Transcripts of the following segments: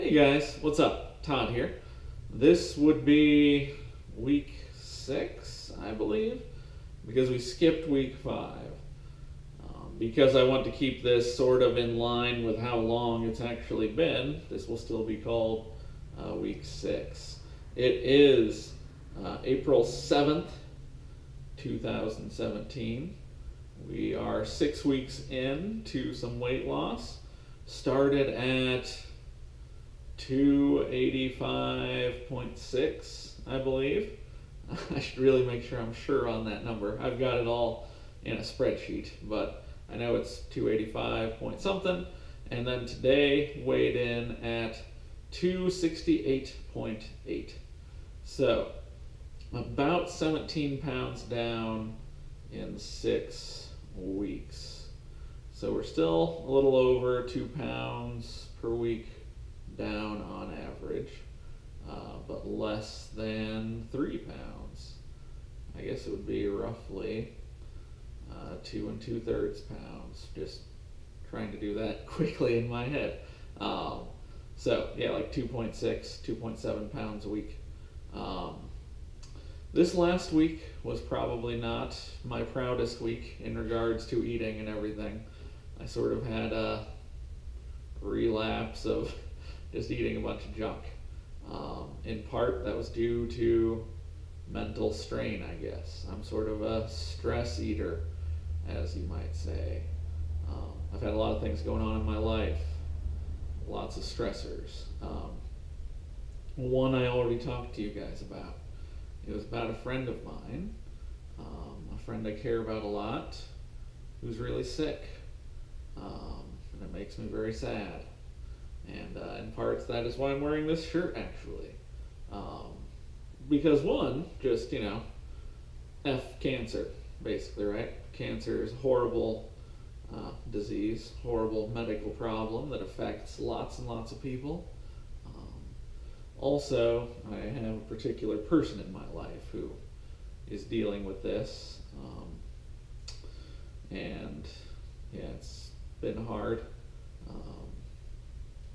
Hey guys, what's up? Todd here. This would be week 6, I believe, because we skipped week 5. Because I want to keep this sort of in line with how long it's actually been, this will still be called week 6. It is April 7th, 2017. We are 6 weeks in to some weight loss. Started at 285.6, I believe. I should really make sure I'm sure on that number. I've got it all in a spreadsheet, but I know it's 285 point something. And then today weighed in at 268.8. So about 17 pounds down in 6 weeks. So we're still a little over 2 pounds per week down on average, but less than 3 pounds. I guess it would be roughly 2 2/3 pounds. Just trying to do that quickly in my head. So yeah, like 2.6, 2.7 pounds a week. This last week was probably not my proudest week in regards to eating and everything. I sort of had a relapse of just eating a bunch of junk. In part, that was due to mental strain, I guess. I'm sort of a stress eater, as you might say. I've had a lot of things going on in my life, lots of stressors. One I already talked to you guys about. It was about a friend of mine, a friend I care about a lot, who's really sick. And it makes me very sad. And in parts, that is why I'm wearing this shirt, actually. Because one, just, F cancer, basically, right? Cancer is a horrible disease, horrible medical problem that affects lots and lots of people. Also, I have a particular person in my life who is dealing with this. And yeah, it's been hard.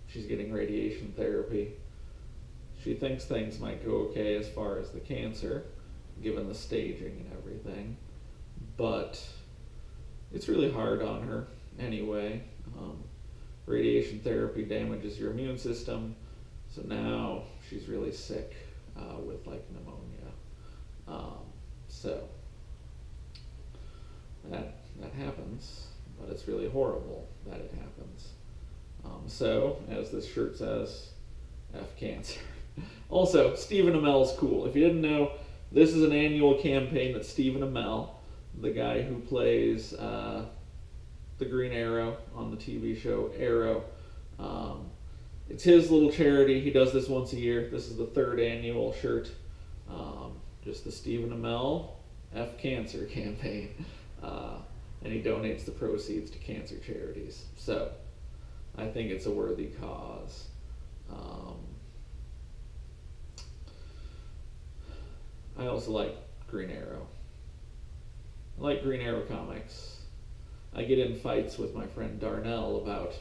She's getting radiation therapy. She thinks things might go okay as far as the cancer, given the staging and everything. But it's really hard on her anyway. Radiation therapy damages your immune system. So now she's really sick with pneumonia. So that happens, but it's really horrible that it happens. So, as this shirt says, F cancer. Also, Stephen Amell's cool. If you didn't know, this is an annual campaign that Stephen Amell, the guy who plays the Green Arrow on the TV show Arrow, it's his little charity. He does this once a year. This is the 3rd annual shirt. Just the Stephen Amell F Cancer campaign. And he donates the proceeds to cancer charities. So, I think it's a worthy cause. I also like Green Arrow. I like Green Arrow comics. I get in fights with my friend Darnell about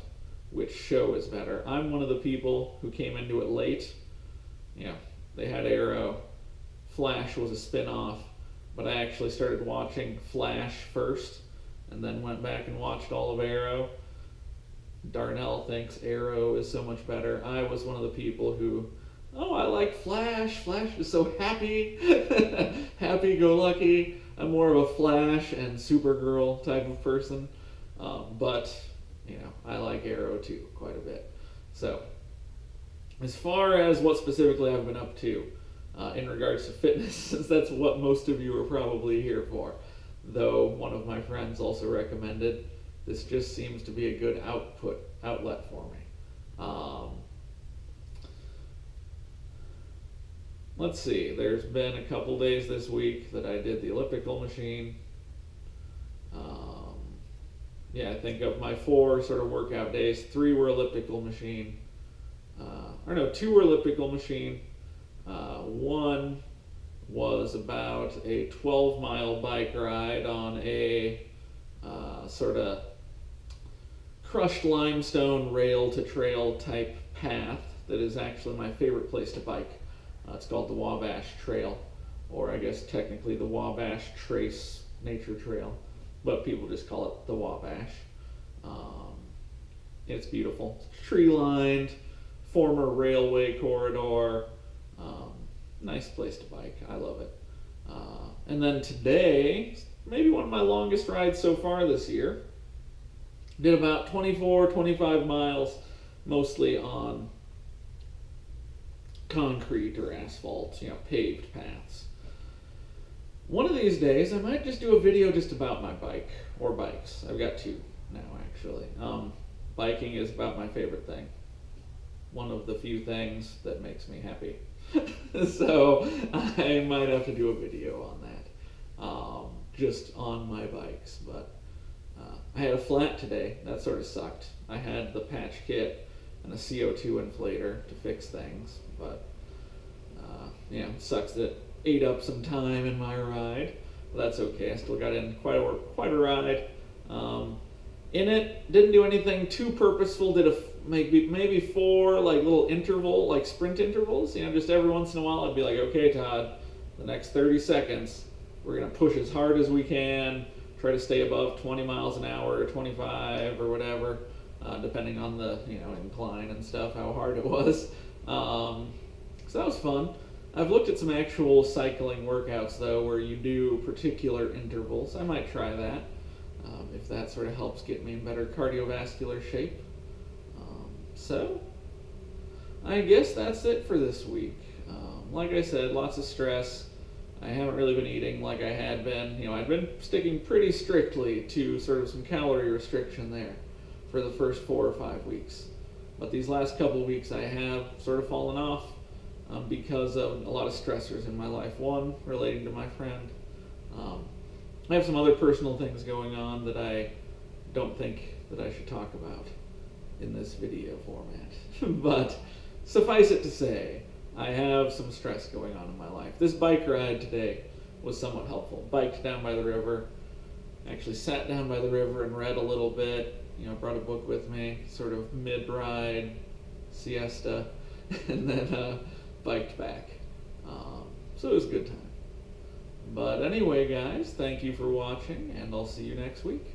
which show is better. I'm one of the people who came into it late. They had Arrow. Flash was a spin-off, but I actually started watching Flash first, and then went back and watched all of Arrow. Darnell thinks Arrow is so much better. I was one of the people who, I like Flash. Flash is so happy. Happy-go-lucky. I'm more of a Flash and Supergirl type of person. But I like Arrow too, quite a bit. So, as far as what specifically I've been up to in regards to fitness, since that's what most of you are probably here for, though one of my friends also recommended, this just seems to be a good outlet for me. Let's see, there's been a couple days this week that I did the elliptical machine. I think of my 4 sort of workout days, 3 were elliptical machine. 2 were elliptical machine. 1 was about a 12-mile bike ride on a sort of crushed limestone rail to trail type path that is actually my favorite place to bike. It's called the Wabash Trail, or I guess technically the Wabash Trace Nature Trail, but people just call it the Wabash. It's beautiful. It's tree-lined, former railway corridor. Nice place to bike. I love it. And then today, maybe one of my longest rides so far this year. Did about 24, 25 miles, mostly on concrete or asphalt, paved paths. One of these days, I might just do a video just about my bike, or bikes. I've got two now, actually. Biking is about my favorite thing. One of the few things that makes me happy. So I might have to do a video on that, just on my bikes. But I had a flat today. That sort of sucked. I had the patch kit and a CO2 inflator to fix things, but it sucks that it ate up some time in my ride. But that's okay. I still got in quite a ride. In it, didn't do anything too purposeful. Did maybe 4 little sprint intervals. Just every once in a while, I'd be like, okay, Todd, the next 30 seconds, we're gonna push as hard as we can. Try to stay above 20 miles an hour or 25 or whatever, depending on the incline and stuff, how hard it was. So that was fun. I've looked at some actual cycling workouts though, where you do particular intervals. I might try that. If that sort of helps get me in better cardiovascular shape. So, I guess that's it for this week. Like I said, lots of stress. I haven't really been eating like I had been. I've been sticking pretty strictly to sort of some calorie restriction there for the first 4 or 5 weeks. But these last couple of weeks I have sort of fallen off because of a lot of stressors in my life. One, relating to my friend. I have some other personal things going on that I don't think that I should talk about in this video format. But suffice it to say, I have some stress going on in my life. This bike ride today was somewhat helpful. Biked down by the river, actually sat down by the river and read a little bit, brought a book with me, sort of mid-ride, siesta, and then biked back. So it was a good time. But anyway, guys, thank you for watching, and I'll see you next week.